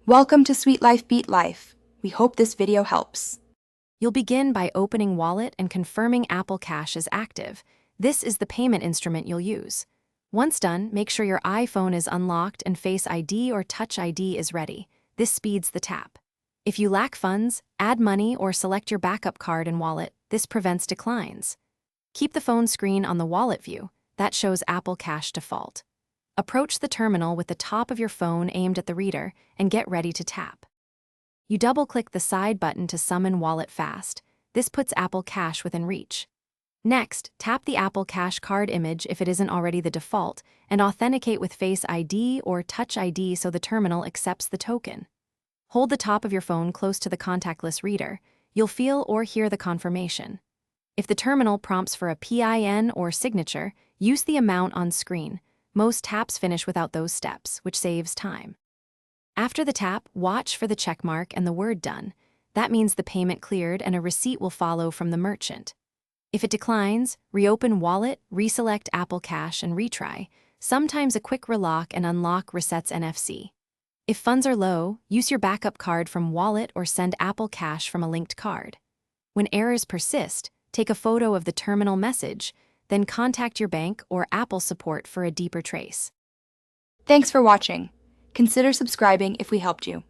Welcome to Sweet Life Beat Life. We hope this video helps. You'll begin by opening Wallet and confirming Apple Cash is active. This is the payment instrument you'll use. Once done, make sure your iPhone is unlocked and Face ID or Touch ID is ready. This speeds the tap. If you lack funds, add money or select your backup card and wallet. This prevents declines. Keep the phone screen on the wallet view. That shows Apple Cash default. Approach the terminal with the top of your phone aimed at the reader and get ready to tap. You double-click the side button to summon Wallet Fast. This puts Apple Cash within reach. Next, tap the Apple Cash card image if it isn't already the default, and authenticate with Face ID or Touch ID so the terminal accepts the token. Hold the top of your phone close to the contactless reader. You'll feel or hear the confirmation. If the terminal prompts for a PIN or signature, use the amount on screen. Most taps finish without those steps, which saves time. After the tap, watch for the check mark and the word done. That means the payment cleared and a receipt will follow from the merchant. If it declines, reopen Wallet, reselect Apple Cash, and retry. Sometimes a quick relock and unlock resets NFC. If funds are low, use your backup card from Wallet or send Apple Cash from a linked card. When errors persist, take a photo of the terminal message, then contact your bank or Apple support for a deeper trace. Thanks for watching. Consider subscribing if we helped you.